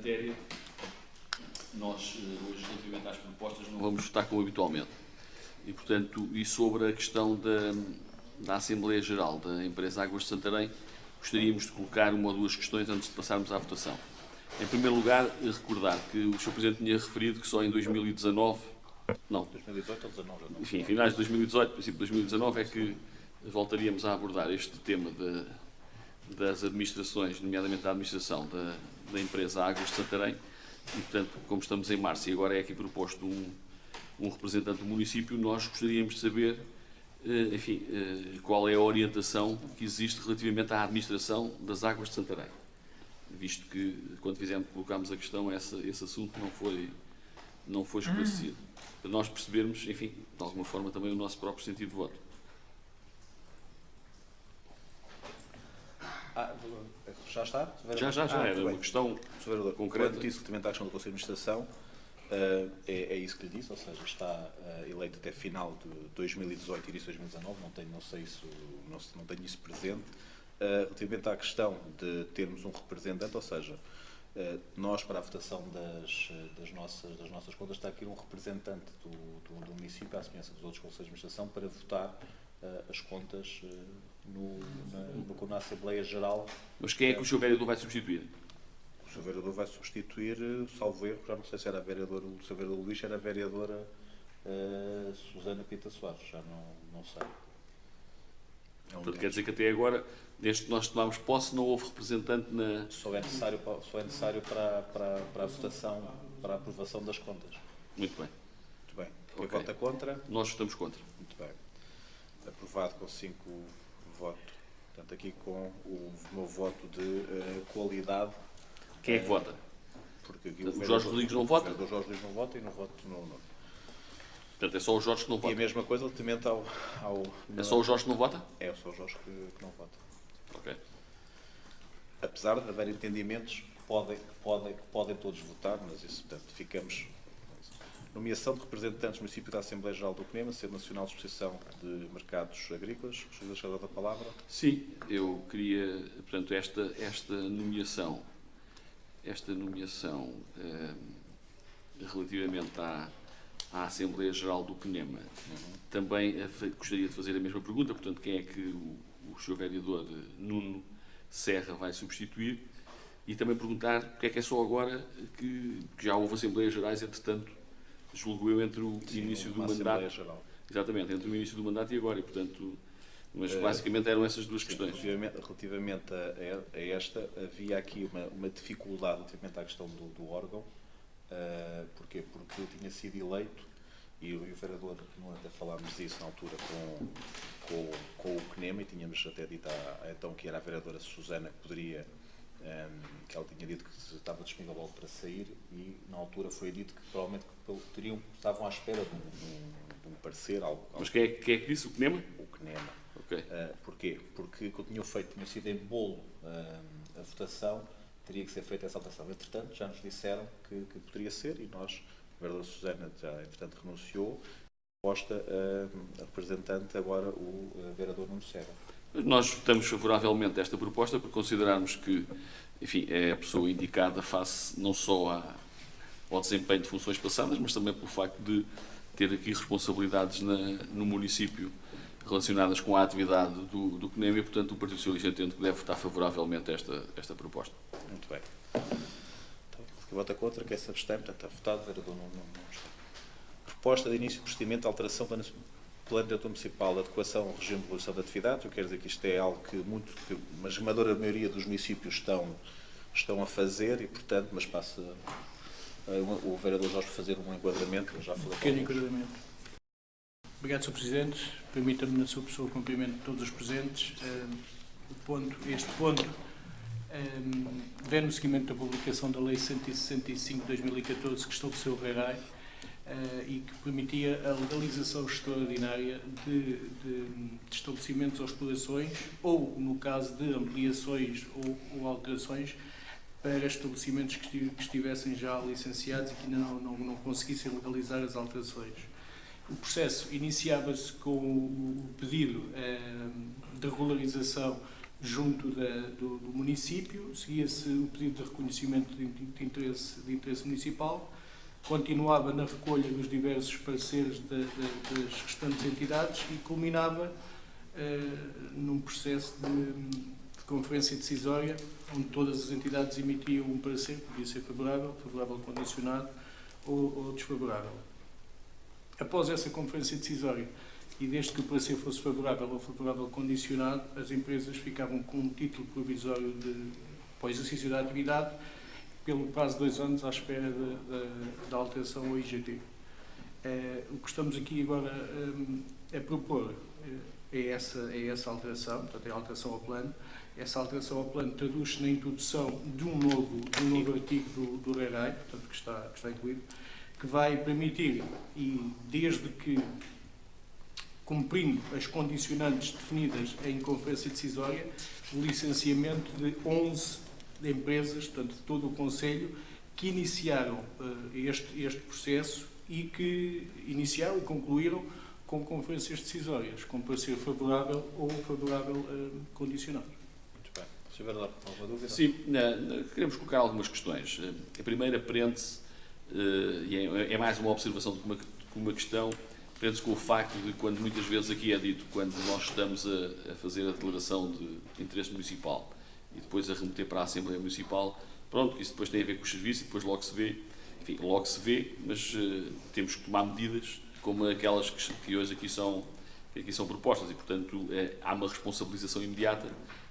matéria, nós hoje, relativamente às propostas, não vamos votar como habitualmente. E, portanto, e sobre a questão da Assembleia Geral da empresa Águas de Santarém, gostaríamos de colocar uma ou duas questões antes de passarmos à votação. Em primeiro lugar, recordar que o Sr. Presidente tinha referido que só em 2019, não, 2018 ou 2019, não. Enfim, em finais de 2018, princípio de 2019, é que voltaríamos a abordar este tema das administrações, nomeadamente a administração da empresa Águas de Santarém, e, portanto, como estamos em março e agora é aqui proposto um representante do município, nós gostaríamos de saber, enfim, qual é a orientação que existe relativamente à administração das Águas de Santarém, visto que, quando colocámos a questão, esse assunto não foi esclarecido, para nós percebermos, enfim, de alguma forma também o nosso próprio sentido de voto. Já está? Já, era uma questão concreta. Quanto isso, relativamente à questão do Conselho de Administração, é isso que lhe disse, ou seja, está eleito até final de 2018 e início de 2019, não tenho isso presente. Relativamente à questão de termos um representante, ou seja, nós, para a votação das nossas contas, está aqui um representante do município, à semelhança dos outros conselhos de administração, para votar as contas na Assembleia Geral. Mas quem é que o Sr. Vereador vai substituir? O Sr. Vereador vai substituir, salvo erro, já não sei se era o Sr. Vereador Luís, era a vereadora Susana Pita Soares, já não sei. Portanto, quer dizer que até agora, desde que nós tomámos posse, não houve representante na... Só é necessário para a votação, para a aprovação das contas. Muito bem. Muito bem. Quem vota contra? Nós votamos contra. Muito bem. Aprovado com 5 votos. Portanto, aqui com o meu voto de qualidade. Quem é que vota? Porque aqui o Jorge Rodrigues não vota? O Jorge Rodrigues não vota e não voto no... Portanto, é só o Jorge que não vota. E a mesma coisa relativamente ao... É só o Jorge que não vota? É só o Jorge que não vota. Ok. Apesar de haver entendimentos, podem todos votar, mas isso, portanto, ficamos... Nomeação de representantes do município da Assembleia Geral do CNEMA, Centro Nacional de Exposição de Mercados Agrícolas. Gostaria de deixar a palavra. Sim, eu queria, portanto, esta nomeação relativamente à Assembleia Geral do CNEMA, também gostaria de fazer a mesma pergunta, portanto, quem é que o Sr. Vereador Nuno Serra vai substituir, e também perguntar porque é que é só agora que já houve Assembleias Gerais, entretanto, julgo eu, entre o início do mandato. Geral. Exatamente, entre o início do mandato e agora, e, portanto, mas basicamente eram essas duas questões. Relativamente a esta, havia aqui uma dificuldade relativamente à questão do órgão. Porquê? Porque eu tinha sido eleito, e o vereador, até falámos disso na altura com o CNEMA, e tínhamos até dito então que era a vereadora Susana que poderia, que ela tinha dito que estava disponível logo para sair, e na altura foi dito que provavelmente estavam à espera de um parecer, algo. Mas quem é que disse? O CNEMA? O CNEMA. Ok. Porquê? Porque o que eu tinha sido em bolo a votação, teria que ser feita essa alteração. Entretanto, já nos disseram que poderia ser, e nós, a vereadora Susana já, entretanto, renunciou, posta a representante agora o vereador Nuno Serra. Nós votamos favoravelmente esta proposta, por considerarmos que, enfim, é a pessoa indicada face não só ao desempenho de funções passadas, mas também pelo facto de ter aqui responsabilidades no município relacionadas com a atividade do CNEMA, e, portanto, o Partido Socialista entende que deve votar favoravelmente esta proposta. Muito bem. Então, quem vota contra, quem se abstém, portanto, está votado, vereador não está. Proposta de início de procedimento de alteração do Plano Diretor Municipal de Adequação ao Regime de Regulação de Atividades. Eu quero dizer que isto é algo que uma esmagadora maioria dos municípios estão a fazer, e, portanto, mas passa o vereador Jorge fazer um enquadramento. Já falei. Pequeno enquadramento. Obrigado, Sr. Presidente. Permita-me, na sua pessoa, o cumprimento de todos os presentes. Este ponto vem no seguimento da publicação da Lei 165 de 2014, que estabeleceu o RERAI e que permitia a legalização extraordinária de estabelecimentos ou explorações, ou, no caso de ampliações ou alterações, para estabelecimentos que estivessem já licenciados e que ainda não conseguissem legalizar as alterações. O processo iniciava-se com o pedido de regularização junto do município, seguia-se o pedido de reconhecimento de interesse municipal, continuava na recolha dos diversos pareceres das restantes entidades e culminava num processo de conferência decisória, onde todas as entidades emitiam um parecer, podia ser favorável, favorável condicionado ou desfavorável. Após essa conferência decisória, e desde que o parecer fosse favorável ou favorável condicionado, as empresas ficavam com um título provisório para o exercício da atividade pelo prazo de 2 anos à espera da alteração ao IGT. O que estamos aqui agora a propor é essa alteração, portanto é a alteração ao plano. Essa alteração ao plano traduz-se na introdução de um novo artigo do RERAI, portanto que está incluído, que vai permitir, e desde que cumprindo as condicionantes definidas em conferência decisória, o licenciamento de 11 empresas, portanto, de todo o Conselho, que iniciaram este processo e que iniciaram e concluíram com conferências decisórias, com parecer favorável ou favorável condicionado. Muito bem. Se houver alguma dúvida? Sim, queremos colocar algumas questões. A primeira prende-se, e é mais uma observação do que uma questão, prende-se com o facto de quando muitas vezes aqui é dito, quando nós estamos a fazer a declaração de interesse municipal e depois a remeter para a Assembleia Municipal, pronto, que isso depois tem a ver com os serviços e depois logo se vê, enfim, logo se vê, mas temos que tomar medidas como aquelas que hoje aqui são propostas e, portanto, há uma responsabilização imediata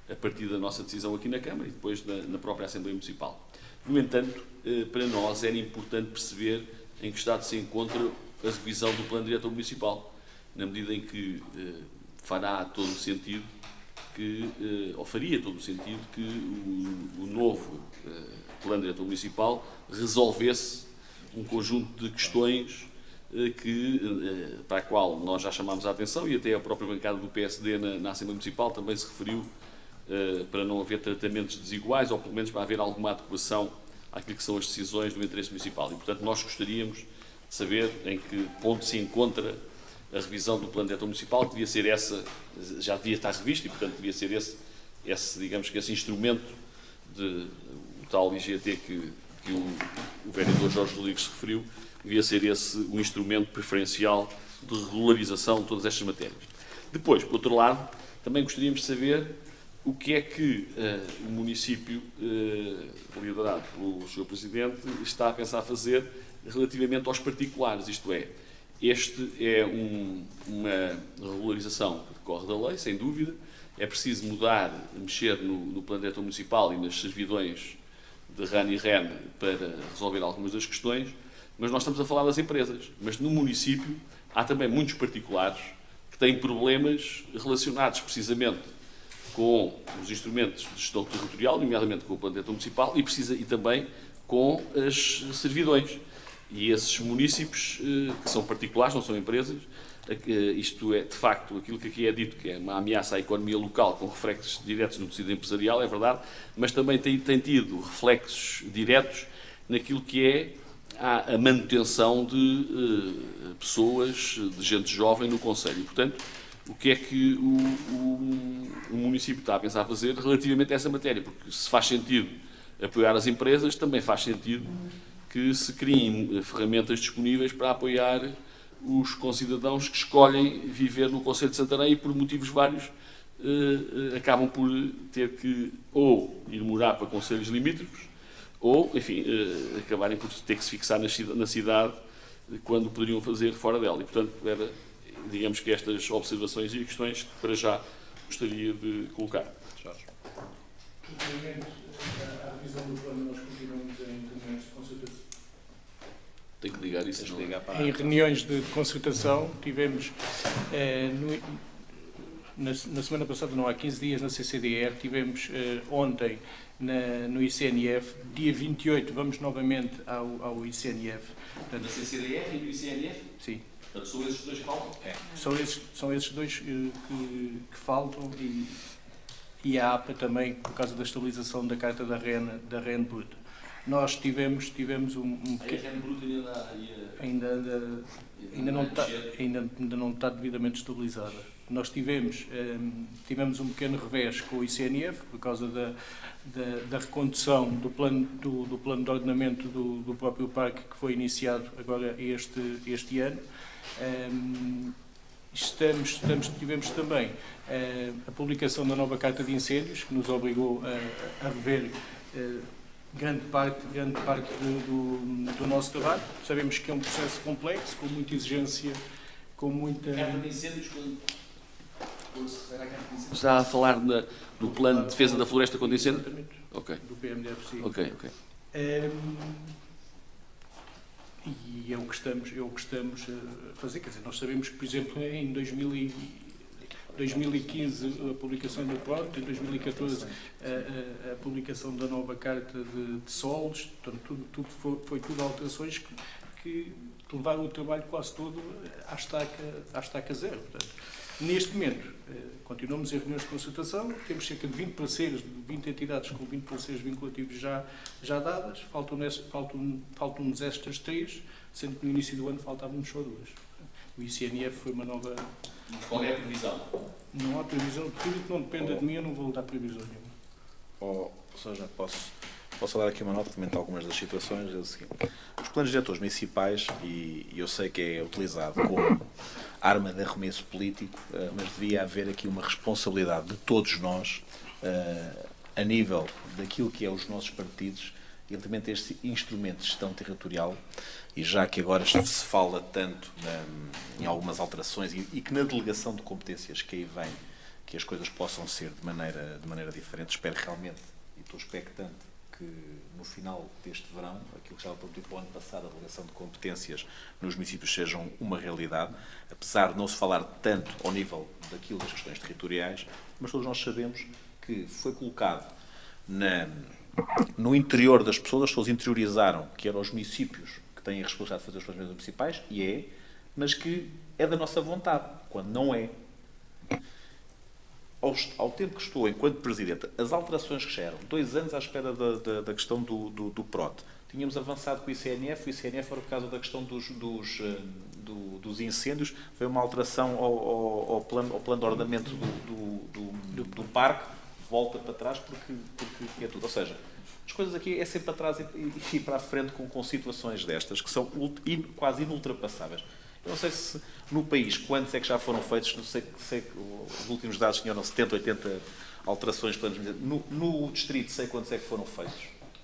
a partir da nossa decisão aqui na Câmara e depois na própria Assembleia Municipal. No entanto, para nós era importante perceber em que estado se encontra a revisão do Plano Diretor Municipal, na medida em que fará todo o sentido ou faria todo o sentido que o novo Plano Diretor Municipal resolvesse um conjunto de questões para a qual nós já chamámos a atenção e até a própria bancada do PSD na Assembleia Municipal também se referiu para não haver tratamentos desiguais ou pelo menos para haver alguma adequação àquilo que são as decisões do interesse municipal. E, portanto, nós gostaríamos de saber em que ponto se encontra a revisão do Plano Diretor Municipal, que devia ser já devia estar revisto e, portanto, devia ser digamos que esse instrumento o tal IGT que o vereador Jorge Rodrigues se referiu, devia ser esse o instrumento preferencial de regularização de todas estas matérias. Depois, por outro lado, também gostaríamos de saber o que é que o município, liderado pelo Sr. Presidente, está a pensar fazer relativamente aos particulares, isto é, este é uma regularização que decorre da lei, sem dúvida, é preciso mexer no Plano Diretor Municipal e nas servidões de RAN e REN para resolver algumas das questões, mas nós estamos a falar das empresas. Mas no município há também muitos particulares que têm problemas relacionados precisamente com os instrumentos de gestão territorial, nomeadamente com o Plano Diretor Municipal, e também com as servidões. E esses municípios, que são particulares, não são empresas, isto é, de facto, aquilo que aqui é dito, que é uma ameaça à economia local com reflexos diretos no tecido empresarial, é verdade, mas também tem tido reflexos diretos naquilo que é a manutenção de pessoas, de gente jovem no Conselho. E, portanto, o que é que o município está a pensar fazer relativamente a essa matéria? Porque se faz sentido apoiar as empresas, também faz sentido que se criem ferramentas disponíveis para apoiar os concidadãos que escolhem viver no Concelho de Santarém e, por motivos vários, acabam por ter que ou ir morar para concelhos limítrofes ou, enfim, acabarem por ter que se fixar na cidade quando poderiam fazer fora dela. E, portanto, digamos que estas observações e questões que para já gostaria de colocar. Jorge. Relativamente à revisão do plano, nós continuamos em reuniões de concertação. Tenho que ligar isso. Em reuniões de concertação, tivemos, na semana passada, não há 15 dias, na CCDR, tivemos ontem no ICNF, dia 28 vamos novamente ao ICNF. Na CCDR e no ICNF? Sim. Portanto, são esses dois que faltam? São esses dois que faltam e a APA também, por causa da estabilização da carta da REN Bruta. Nós tivemos um pequeno... A REN Bruta ainda não está devidamente estabilizada. Nós tivemos um pequeno revés com o ICNF por causa da recondução do plano de ordenamento do próprio parque, que foi iniciado agora este ano. Tivemos também a publicação da nova Carta de Incêndios, que nos obrigou a rever grande parte do nosso trabalho. Sabemos que é um processo complexo, com muita exigência, com muita... Carta de Incêndios, quando se refere à Carta de Incêndios, está a falar do Plano de Defesa da Floresta contra Incêndio? Exatamente. Ok. Do PMDFC. Ok. E é o que estamos a fazer. Quer dizer, nós sabemos que, por exemplo, em 2015 a publicação do PROT, em 2014 a publicação da nova Carta de Solos, portanto, foi tudo alterações que levaram o trabalho quase todo à estaca zero. Portanto, neste momento, continuamos em reuniões de consultação, temos cerca de 20 parceiros, 20 entidades com 20 parceiros vinculativos já dadas, faltam-nos estas 3, sendo que no início do ano faltavam-nos só 2. O ICNF foi uma nova... Qual é a previsão? Não há previsão, tudo que não dependa de mim eu não vou dar previsão nenhuma. Só já posso dar aqui uma nota, comentar algumas das situações. É o seguinte: os planos diretores municipais, e eu sei que é utilizado como arma de arremesso político, mas devia haver aqui uma responsabilidade de todos nós, a nível daquilo que é os nossos partidos, e também ter este instrumento de gestão territorial, e já que agora se fala tanto em algumas alterações e que na delegação de competências que aí vem, que as coisas possam ser de maneira diferente, espero realmente, e estou expectante, que no final deste verão, aquilo que estava prometido para o ano passado, a delegação de competências nos municípios sejam uma realidade, apesar de não se falar tanto ao nível daquilo das questões territoriais, mas todos nós sabemos que foi colocado no interior das pessoas, as pessoas interiorizaram que eram os municípios que têm a responsabilidade de fazer os planos municipais, mas que é da nossa vontade, quando não é. Ao tempo que estou enquanto Presidente, as alterações que eram 2 anos à espera da questão do PROT. Tínhamos avançado com o ICNF era por causa da questão dos incêndios, foi uma alteração ao plano de ordenamento do parque, volta para trás porque é tudo. Ou seja, as coisas aqui é sempre para trás e para a frente com situações destas, que são quase inultrapassáveis. Eu não sei se no país quantos é que já foram feitos, não sei que os últimos dados tinham 70, 80 alterações de planos. No distrito sei quantos é que foram feitos.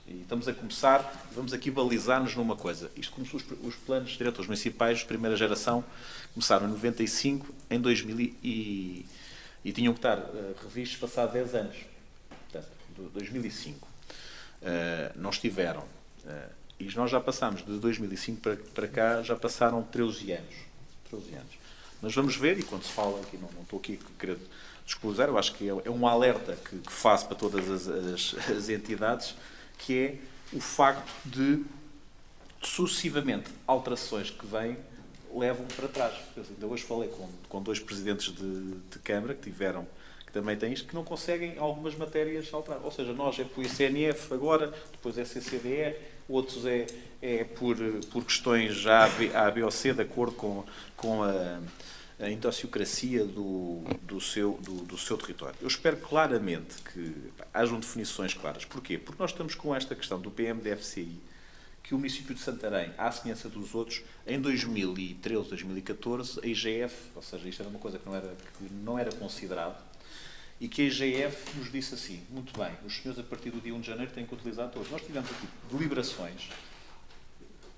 E estamos a começar, vamos aqui balizar-nos numa coisa. Isto começou, os planos diretores municipais de primeira geração começaram em 95, em 2000 e tinham que estar revistos passado 10 anos. Portanto, 2005. Nós tiveram... E nós já passámos de 2005 para cá, já passaram 13 anos. Mas vamos ver, e quando se fala aqui, não estou aqui a querer desclosar, eu acho que é um alerta que faço para todas as entidades, que é o facto de sucessivamente alterações que vêm levam para trás. Eu ainda hoje falei com 2 presidentes de Câmara que também têm isto, que não conseguem algumas matérias alterar. Ou seja, nós é por ICNF agora, depois é CCDR, outros é por questões A, B ou C, de acordo com a idiosincrasia do seu território. Eu espero claramente que hajam definições claras. Porquê? Porque nós estamos com esta questão do PMDFCI, que o município de Santarém, à semelhança dos outros, em 2013, 2014, a IGF, ou seja, isto era uma coisa que não era considerado, e que a IGF nos disse assim: muito bem, os senhores a partir do dia 1 de janeiro têm que utilizar todos. Nós tivemos aqui deliberações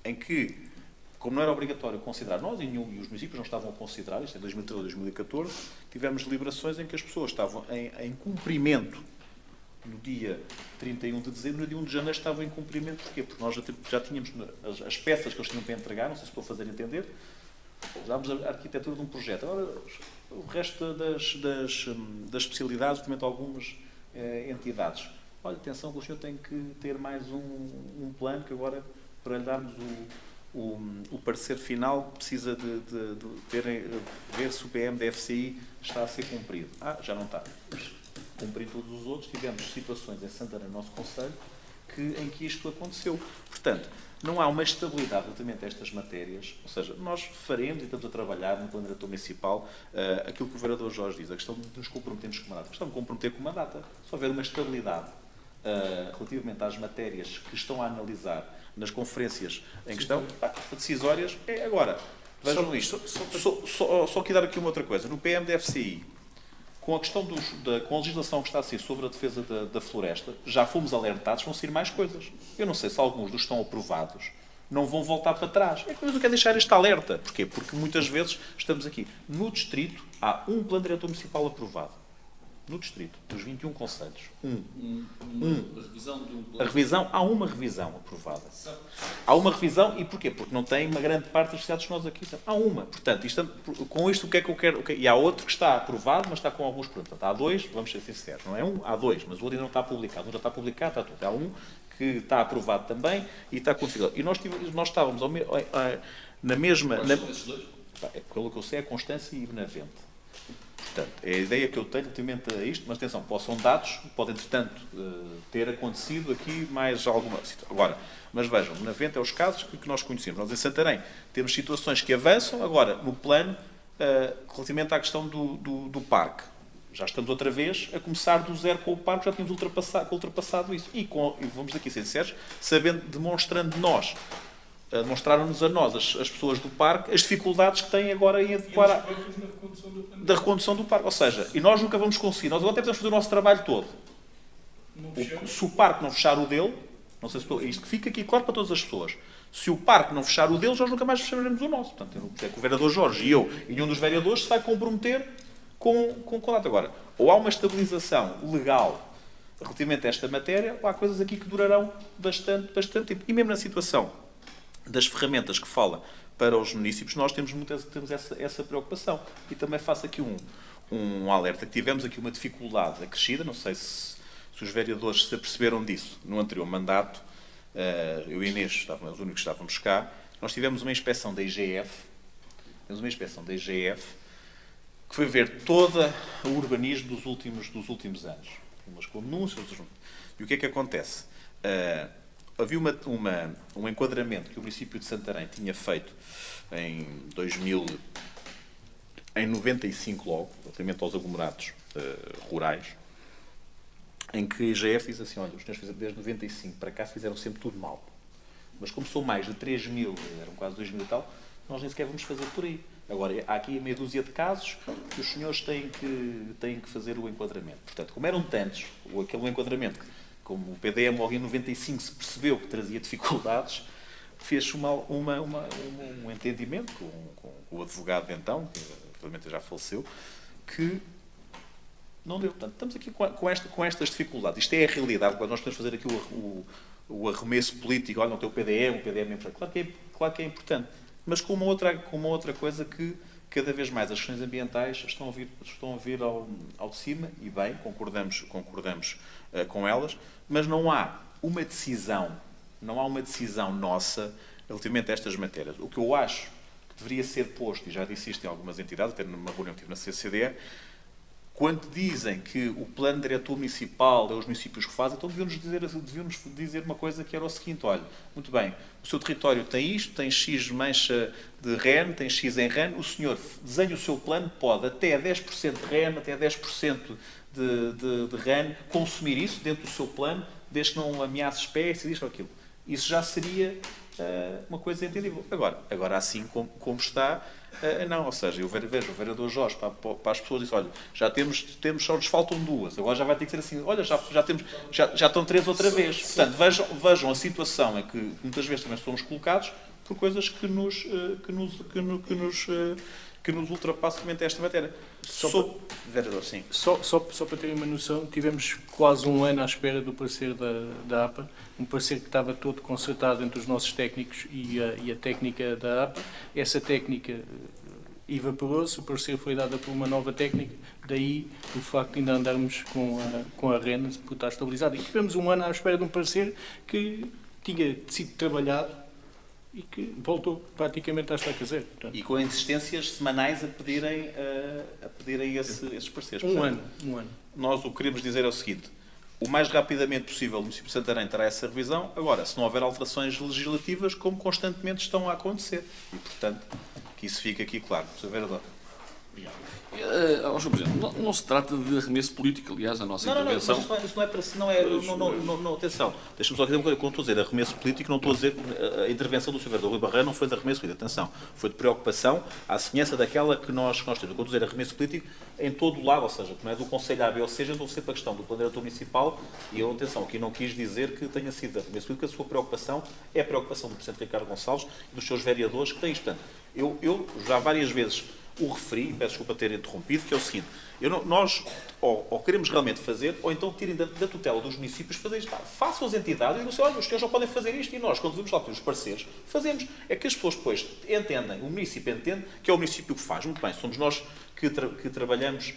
em que, como não era obrigatório considerar, nós e os municípios não estavam a considerar, isto em 2013 2014, tivemos deliberações em que as pessoas estavam em cumprimento no dia 31 de dezembro, no dia 1 de janeiro estavam em cumprimento. Porquê? Porque nós já tínhamos as peças que eles tinham para entregar, não sei se estou a fazer entender, usámos a arquitetura de um projeto. Agora, o resto das especialidades, também algumas entidades. Olha, atenção que o senhor tem que ter mais um plano, que agora, para lhe darmos o parecer final, precisa de ver se o PMDFCI está a ser cumprido. Já não está. Cumprir todos os outros. Tivemos situações em Santana, no nosso concelho, em que isto aconteceu. Portanto, não há uma estabilidade relativamente a estas matérias, ou seja, nós faremos e estamos a trabalhar no plano diretor municipal aquilo que o vereador Jorge diz, a questão de nos comprometermos com uma data. A questão de comprometer com uma data. Se houver uma estabilidade relativamente às matérias que estão a analisar nas conferências em questão, decisórias, é agora. Vejam isto. Só que dar aqui uma outra coisa. No PMDFCI, com a questão com a legislação que está a ser sobre a defesa da floresta, já fomos alertados, vão sair mais coisas. Eu não sei se alguns dos que estão aprovados não vão voltar para trás. É que eu quero deixar este alerta. Porquê? Porque muitas vezes estamos aqui. No distrito, há um plano diretor municipal aprovado. No distrito, dos 21 concelhos. A revisão, há uma revisão aprovada. Há uma revisão, e porquê? Porque não tem uma grande parte das cidades que nós aqui temos. Há uma. Portanto, com isto, o que é que eu quero? E há outro que está aprovado, mas está com alguns problemas. Portanto, há dois, vamos ser sinceros, não é um, há dois, mas o outro ainda não está publicado. Um já está publicado, está tudo. Há um que está aprovado também e está configurado. E nós estávamos na mesma... Pelo que eu sei, é Constância e Benavente. Portanto, é a ideia que eu tenho relativamente a isto, mas atenção, são dados, pode entretanto ter acontecido aqui mais alguma situação. Agora, mas vejam, Benavente é os casos que nós conhecemos. Nós em Santarém temos situações que avançam, agora no plano, relativamente à questão do parque. Já estamos outra vez a começar do zero com o parque, já tínhamos ultrapassado isso. E vamos aqui ser sinceros, demonstraram-nos a nós, as pessoas do parque, as dificuldades que têm agora em adequar da recondução do parque. Ou seja, e nós nunca vamos conseguir. Nós agora temos que fazer o nosso trabalho todo. Se o parque não fechar o dele, não sei se isto fica aqui claro para todas as pessoas. Se o parque não fechar o dele, nós nunca mais fecharemos o nosso. Portanto, é que o vereador Jorge e eu e nenhum dos vereadores se vai comprometer com o data. Agora, ou há uma estabilização legal relativamente a esta matéria, ou há coisas aqui que durarão bastante tempo. E mesmo na situação das ferramentas que fala para os municípios, nós temos essa preocupação. E também faço aqui um alerta, que tivemos aqui uma dificuldade acrescida, não sei se os vereadores se aperceberam disso no anterior mandato, eu e Inês estávamos os únicos que estávamos cá, nós tivemos uma inspeção da IGF, que foi ver todo o urbanismo dos últimos anos. Umas com anúncios, e o que é que acontece? Havia um enquadramento que o município de Santarém tinha feito em 95 logo, relativamente aos aglomerados rurais, em que a IGF diz assim, olha, os senhores fizeram desde 95 para cá fizeram sempre tudo mal. Mas como são mais de 3 mil, eram quase 2 mil e tal, nós nem sequer vamos fazer por aí. Agora, há aqui meia dúzia de casos que os senhores têm que fazer o enquadramento. Portanto, como eram tantos, aquele enquadramento, como o PDM logo em 95 se percebeu que trazia dificuldades, fez um entendimento com o advogado de então, que infelizmente já faleceu, que não deu. Portanto, estamos aqui com estas dificuldades. Isto é a realidade. Quando nós podemos fazer aqui o arremesso político, olha, não tem o PDM é importante. Claro que é importante. Mas com uma outra coisa que cada vez mais as questões ambientais estão a vir ao de cima, e bem, concordamos com elas, mas não há uma decisão nossa relativamente a estas matérias. O que eu acho que deveria ser posto, e já disse isto em algumas entidades, até numa reunião que tive na CCDE, quando dizem que o plano diretor municipal é os municípios que fazem, então deviam-nos dizer uma coisa que era o seguinte, olha, muito bem, o seu território tem isto, tem X mancha de REN, tem X em REN, o senhor desenha o seu plano, pode até 10% de REN, até 10% de REN, consumir isso dentro do seu plano, desde que não ameace espécies, isto ou aquilo. Isso já seria uma coisa entendível. Agora assim como está, não, ou seja, eu vejo o vereador Jorge para as pessoas disse, olha, já temos só nos faltam 2, agora já vai ter que ser assim, olha, já estão 3 outra vez. Portanto, vejam a situação em que muitas vezes também somos colocados por coisas que nos ultrapassam esta matéria. Vereador, sim. Só para terem uma noção, tivemos quase um ano à espera do parecer da APA, um parecer que estava todo concertado entre os nossos técnicos e a técnica da APA. Essa técnica evaporou-se, o parecer foi dado por uma nova técnica, daí o facto de ainda andarmos com a REN por estar estabilizada. E tivemos um ano à espera de um parecer que tinha sido trabalhado e que voltou praticamente a estar zero. Portanto, e com insistências semanais a pedirem esses parceiros. Um ano. Nós o que queremos dizer é o seguinte, o mais rapidamente possível o município de Santarém terá essa revisão. Agora, se não houver alterações legislativas, como constantemente estão a acontecer. E, portanto, que isso fique aqui claro. Sr. Vereador. Sr. Presidente, não se trata de arremesso político, aliás, a nossa intervenção... Não, mas isso não é para si, não, atenção, deixa-me só dizer uma coisa, quando estou a dizer arremesso político, não estou a dizer, a intervenção do Sr. Vereador Rui Barreiro não foi de arremesso político, atenção, foi de preocupação, à semelhança daquela que nós temos. Quando estou a dizer arremesso político, em todo o lado, ou seja, que não é do Conselho A, B ou C, já estou sempre a questão do Plano Diretor Municipal, e eu, atenção, aqui não quis dizer que tenha sido arremesso político, a sua preocupação é a preocupação do Presidente Ricardo Gonçalves e dos seus vereadores que têm isto. Portanto, eu já várias vezes o referi, peço desculpa ter interrompido, que é o seguinte, nós ou queremos realmente fazer, ou então tirem da tutela dos municípios fazer isto. Façam as entidades e dizem, olha, os senhores não podem fazer isto, e nós, quando vemos lá os parceiros, fazemos. É que as pessoas depois entendem, o município entende que é o município que faz. Muito bem, somos nós que trabalhamos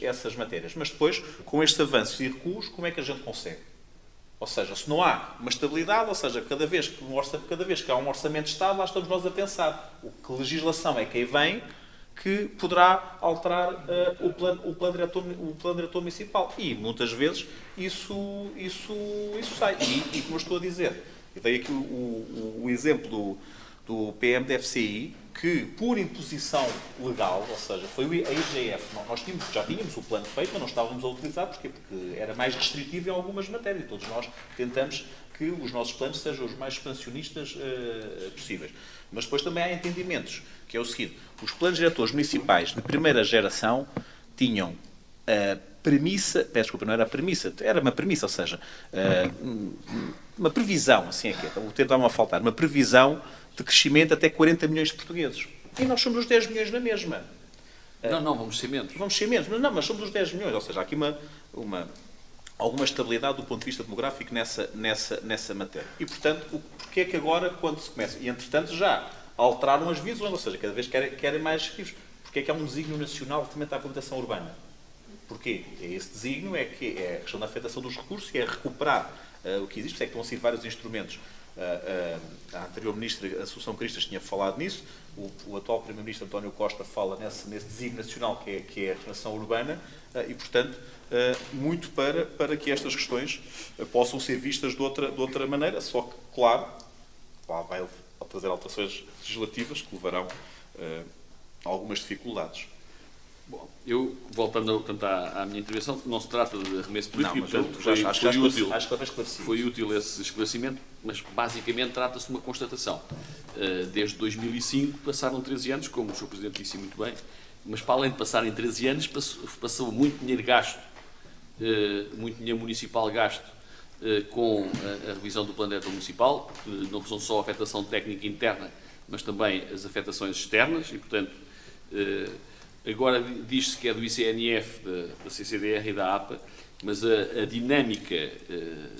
essas matérias. Mas depois, com estes avanços e recuos, como é que a gente consegue? Ou seja, se não há uma estabilidade, ou seja, cada vez que há um orçamento de Estado, lá estamos nós a pensar. Que legislação é que aí vem que poderá alterar o plano diretor municipal? E, muitas vezes, isso sai. E como eu estou a dizer, eu dei aqui o exemplo do PMDFCI, que, por imposição legal, ou seja, foi a IGF, nós já tínhamos o plano feito, mas não estávamos a utilizar, porquê? Porque era mais restritivo em algumas matérias, e todos nós tentamos que os nossos planos sejam os mais expansionistas possíveis. Mas depois também há entendimentos, que é o seguinte, os planos diretores municipais de primeira geração tinham a premissa, peço desculpa, não era a premissa, era uma premissa, ou seja, uma previsão, assim é que é, o termo dá-me a faltar, uma previsão de crescimento até 40 milhões de portugueses. E nós somos os 10 milhões na mesma. Não, vamos ser menos. Vamos ser menos, mas somos os 10 milhões. Ou seja, há aqui alguma estabilidade do ponto de vista demográfico nessa matéria. E, portanto, porque é que agora, quando se começa... E, entretanto, já alteraram as visões, ou seja, cada vez querem mais restritivos. Porque é que há um desígnio nacional relativamente à habitação urbana? Porquê? Esse desígnio é a questão da afetação dos recursos, que é recuperar o que existe. Por isso é que estão a ser vários instrumentos. A anterior Ministra, a Assunção Cristas, tinha falado nisso, o atual Primeiro-Ministro, António Costa, fala nesse desígnio nacional que é a regeneração urbana e, portanto, muito para que estas questões possam ser vistas de outra maneira, só que, claro, lá vai trazer alterações legislativas que levarão a algumas dificuldades. Bom, eu, voltando à minha intervenção, não se trata de arremesso político, não, portanto, foi útil esse esclarecimento, mas basicamente trata-se de uma constatação. Desde 2005 passaram 13 anos, como o Sr. Presidente disse muito bem, mas para além de passarem 13 anos, passou muito dinheiro gasto, muito dinheiro municipal gasto com a revisão do Plano Diretor Municipal, que não são só a afetação técnica interna, mas também as afetações externas, e, portanto, agora diz-se que é do ICNF, da CCDR e da APA, mas a dinâmica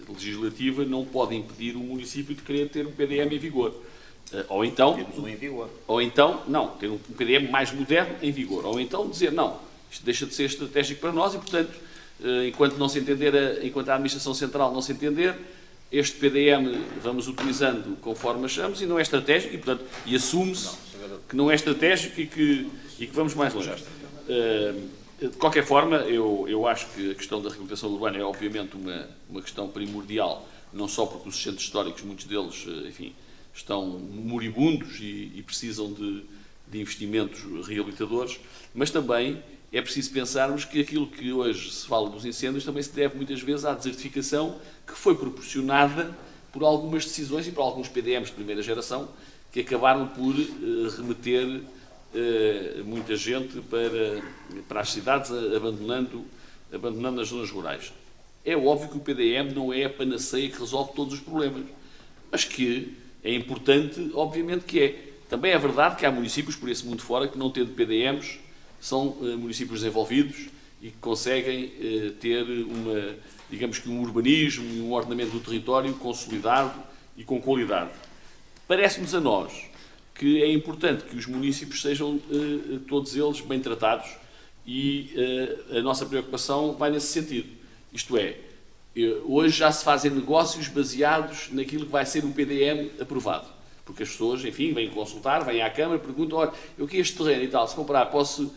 legislativa não pode impedir o município de querer ter um PDM em vigor. Ou então... Temos um em vigor. Ou então, não, ter um PDM mais moderno em vigor. Ou então dizer, não, isto deixa de ser estratégico para nós e, portanto, enquanto não se entender, enquanto a Administração Central não se entender, este PDM vamos utilizando conforme achamos e não é estratégico e, portanto, e assume-se que não é estratégico e que vamos mais longe. De qualquer forma, eu acho que a questão da reabilitação urbana é obviamente uma questão primordial, não só porque os centros históricos, muitos deles, enfim, estão moribundos e precisam de investimentos reabilitadores, mas também é preciso pensarmos que aquilo que hoje se fala dos incêndios também se deve muitas vezes à desertificação que foi proporcionada por algumas decisões e por alguns PDMs de primeira geração que acabaram por remeter muita gente para as cidades, abandonando as zonas rurais. É óbvio que o PDM não é a panaceia que resolve todos os problemas, mas que é importante, obviamente que é. Também é verdade que há municípios por esse mundo fora que, não tendo PDMs, são municípios desenvolvidos e que conseguem ter digamos que um urbanismo e um ordenamento do território consolidado e com qualidade. Parece-nos a nós que é importante que os municípios sejam todos eles bem tratados e a nossa preocupação vai nesse sentido. Isto é, hoje já se fazem negócios baseados naquilo que vai ser um PDM aprovado. Porque as pessoas, enfim, vêm consultar, vêm à Câmara, perguntam, olha, eu quero este terreno e tal, se comprar, posso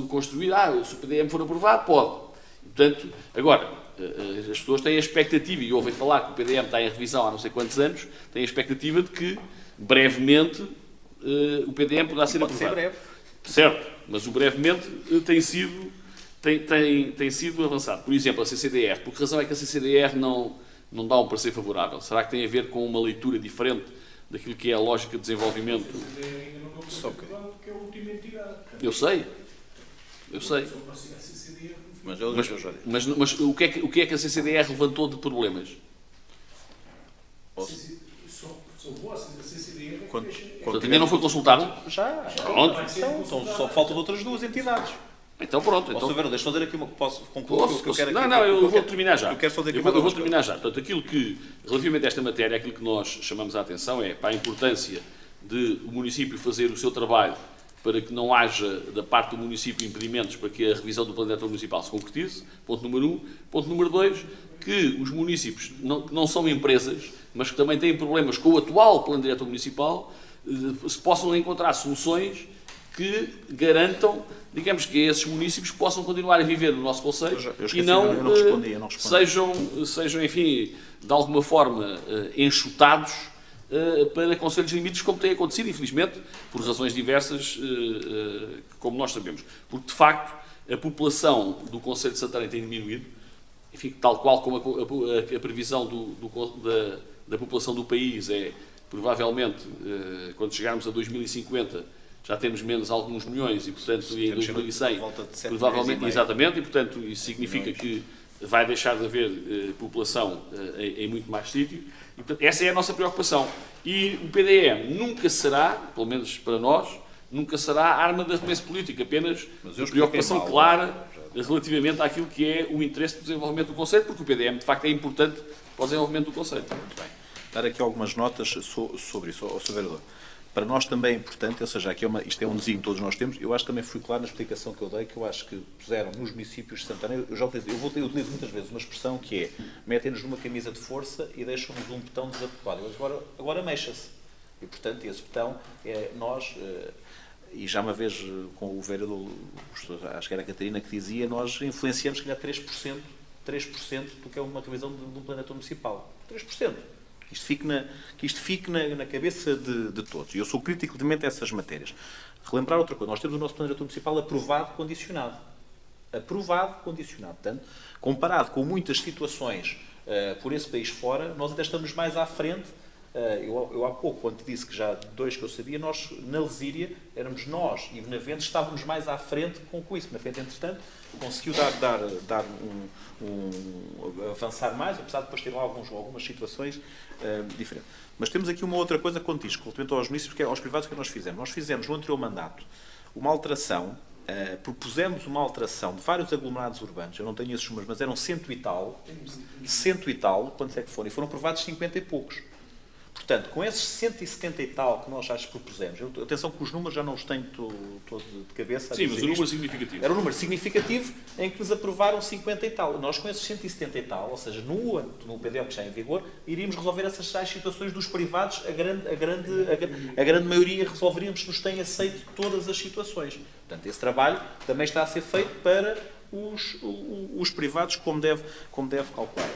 construir? Se o PDM for aprovado, pode. Portanto, agora, as pessoas têm a expectativa, e ouvem falar que o PDM está em revisão há não sei quantos anos, têm a expectativa de que, brevemente, o PDM poderá ser Pode ser aprovado. breve. Certo, mas o brevemente tem sido avançado. Por exemplo, a CCDR. Por que razão é que a CCDR não dá um parecer favorável? Será que tem a ver com uma leitura diferente daquilo que é a lógica de desenvolvimento? Só que... que é a última entidade. Eu sei. Mas o que é que a CCDR levantou de problemas? São vossas, a CCDR. Portanto, ainda não foi consultado? Já. Pronto. Então, só faltam outras duas entidades. Então pronto. Deixa eu fazer aqui uma... Posso concluir o que eu quero aqui? Eu vou terminar já. Eu quero fazer aqui eu vou terminar já. Portanto, aquilo que, relativamente a esta matéria, aquilo que nós chamamos a atenção é para a importância de o município fazer o seu trabalho para que não haja, da parte do município, impedimentos para que a revisão do plano diretor municipal se concretize. Ponto número 1. Ponto número 2, que os municípios, que não são empresas, mas que também têm problemas com o atual plano diretor municipal, se possam encontrar soluções que garantam, digamos, que esses municípios possam continuar a viver no nosso concelho e não, sejam, enfim, de alguma forma enxutados para concelhos limites, como tem acontecido, infelizmente, por razões diversas, como nós sabemos. Porque, de facto, a população do concelho de Santarém tem diminuído, enfim, tal qual como a previsão da população do país é, provavelmente, quando chegarmos a 2050, já temos menos alguns milhões e, portanto, em 2100, provavelmente, exatamente, e, portanto, isso significa que vai deixar de haver população em muito mais sítio. E, portanto, essa é a nossa preocupação. E o PDM nunca será, pelo menos para nós, nunca será arma de arremesso político, apenas de preocupação clara relativamente àquilo que é o interesse do desenvolvimento do concelho, porque o PDM, de facto, é importante para o desenvolvimento do concelho. Muito bem. Dar aqui algumas notas sobre isso, ao Sr. Vereador. Para nós também é importante, ou seja, aqui isto é um desígnio que todos nós temos, eu acho que também fui claro na explicação que eu dei, que eu acho que puseram nos municípios de Santarém, eu utilizo muitas vezes uma expressão que é, metem-nos numa camisa de força e deixam-nos um botão desadequado. Agora mexa-se. E, portanto, esse botão é nós, e já uma vez com o vereador, acho que era a Catarina, que dizia, nós influenciamos, se calhar, 3% do que é uma revisão de um plano diretor municipal. 3%. Que isto fique na cabeça de todos. E eu sou crítico relativamente a essas matérias. Relembrar outra coisa. Nós temos o nosso plano diretor municipal aprovado, condicionado. Aprovado, condicionado. Portanto, comparado com muitas situações por esse país fora, nós até estamos mais à frente. Eu há pouco, quando disse que já dois que eu sabia, nós, na Lesíria, éramos nós e Benavente, estávamos mais à frente com isso. Benavente, entretanto, conseguiu avançar mais, apesar de depois ter lá algumas situações diferentes. Mas temos aqui uma outra coisa quanto isto, relativamente aos municípios, que é aos privados, que nós fizemos. Nós fizemos no anterior mandato uma alteração, propusemos uma alteração de vários aglomerados urbanos, eu não tenho esses números, mas eram 100 e tal, quantos é que foram? E foram aprovados 50 e poucos. Portanto, com esses 170 e tal que nós já propusemos, atenção que os números já não os tenho todo de cabeça. Sim, mas o número significativo. Era um número significativo em que nos aprovaram 50 e tal. Nós, com esses 170 e tal, ou seja, no PDM que está em vigor, iríamos resolver essas tais situações dos privados, a grande maioria resolveríamos se nos têm aceito todas as situações. Portanto, esse trabalho também está a ser feito para os privados, como deve calcular.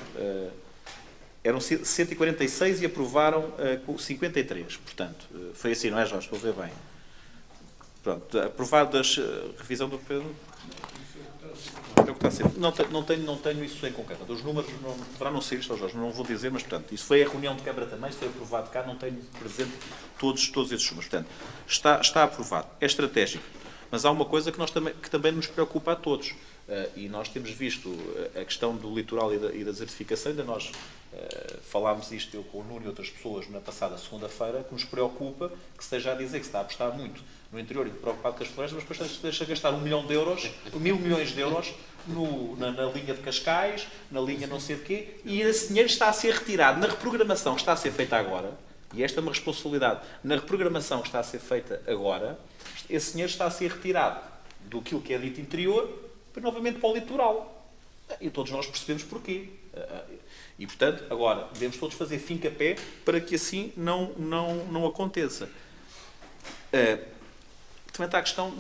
Eram 146 e aprovaram 53. Portanto, foi assim, não é, Jorge? Estou a ver bem. Pronto, aprovado a revisão do Pedro. Não tenho isso em concreto. Os números poderá não ser isto, Jorge, não vou dizer, mas, portanto, isso foi a reunião de Câmara também, isso foi aprovado cá, não tenho presente todos esses números. Portanto, está aprovado. É estratégico. Mas há uma coisa que também nos preocupa a todos. E nós temos visto a questão do litoral e da desertificação, ainda nós falámos isto, eu com o Nuno e outras pessoas, na passada segunda-feira, que nos preocupa que se esteja a dizer que se está a apostar muito no interior e preocupado com as florestas, mas depois se deixa gastar 1 milhão de euros, 1.000 milhões de euros na linha de Cascais, na linha não sei de quê, e esse dinheiro está a ser retirado na reprogramação que está a ser feita agora, e esta é uma responsabilidade, na reprogramação que está a ser feita agora, esse dinheiro está a ser retirado do que é dito interior, novamente para o litoral. E todos nós percebemos porquê. E, portanto, agora, devemos todos fazer fim-capé para que assim não aconteça. Também está a questão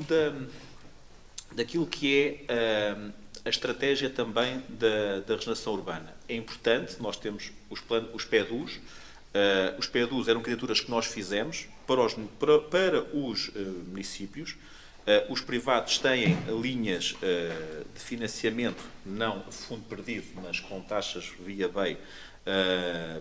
daquilo que é a estratégia também da regeneração urbana. É importante, nós temos os PEDUs. Os PEDUs eram candidaturas que nós fizemos para os municípios. Os privados têm linhas de financiamento, não fundo perdido, mas com taxas via BEI,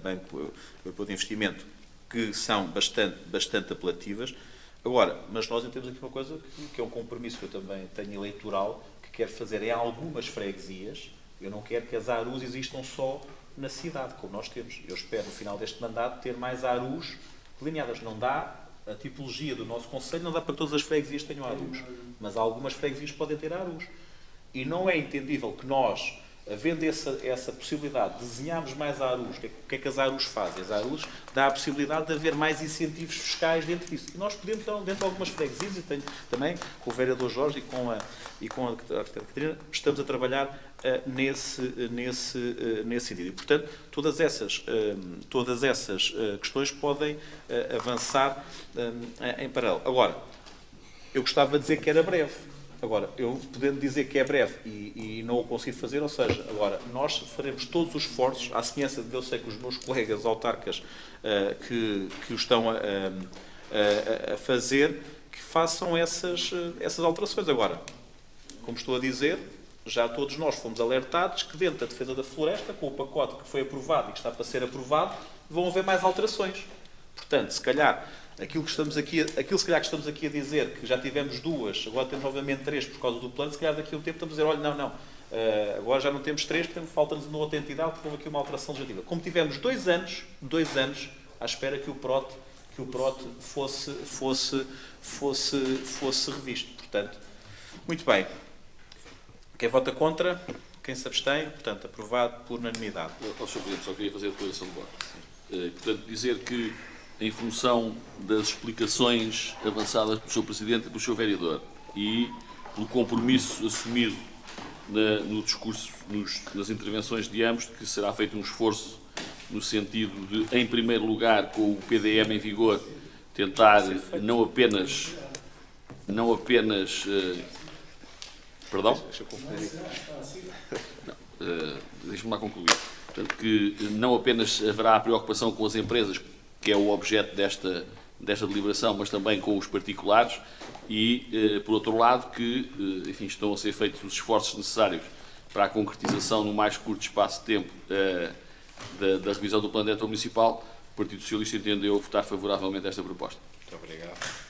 Banco Europeu de Investimento, que são bastante apelativas. Agora, mas nós temos aqui uma coisa que é um compromisso que eu também tenho eleitoral, que quero fazer em algumas freguesias. Eu não quero que as ARUs existam só na cidade, como nós temos. Eu espero, no final deste mandato, ter mais ARUs delineadas. Não dá, a tipologia do nosso Conselho não dá para que todas as freguesias tenham ARUs, mas algumas freguesias podem ter ARUs. E não é entendível que nós, havendo essa possibilidade, desenharmos mais ARUs. O que é que as ARUs fazem? As ARUs dá a possibilidade de haver mais incentivos fiscais dentro disso. E nós podemos, então, dentro de algumas freguesias, e tenho também com o vereador Jorge e com a arquiteta Catarina, estamos a trabalhar nesse sentido. E, portanto, todas essas questões podem avançar em paralelo. Agora, eu gostava de dizer que era breve. Agora, eu podendo dizer que é breve e não o consigo fazer, ou seja, agora, nós faremos todos os esforços, à semelhança de eu sei que os meus colegas autarcas que o estão a fazer, que façam essas alterações. Agora, como estou a dizer, já todos nós fomos alertados que dentro da defesa da floresta, com o pacote que foi aprovado e que está para ser aprovado, vão haver mais alterações. Portanto, se calhar, aquilo que estamos aqui a dizer, que já tivemos 2, agora temos novamente 3 por causa do plano, se calhar daqui a um tempo estamos a dizer, olha, não, agora já não temos 3, portanto falta-nos uma outra entidade, porque houve aqui uma alteração legislativa. Como tivemos 2 anos à espera que o PROT fosse revisto. Portanto, muito bem. Quem vota contra? Quem se abstém? Portanto, aprovado por unanimidade. Sr. Presidente, só queria fazer a declaração de voto. Portanto, dizer que, em função das explicações avançadas pelo Sr. Presidente e pelo Sr. Vereador e pelo compromisso assumido no discurso, nas intervenções de ambos, que será feito um esforço no sentido de, em primeiro lugar, com o PDM em vigor, tentar não apenas perdão? Deixe-me lá concluir. Portanto, que não apenas haverá a preocupação com as empresas, que é o objeto desta deliberação, mas também com os particulares e, por outro lado, que, enfim, estão a ser feitos os esforços necessários para a concretização no mais curto espaço de tempo da revisão do Plano Diretor Municipal. O Partido Socialista entendeu votar favoravelmente a esta proposta. Muito obrigado.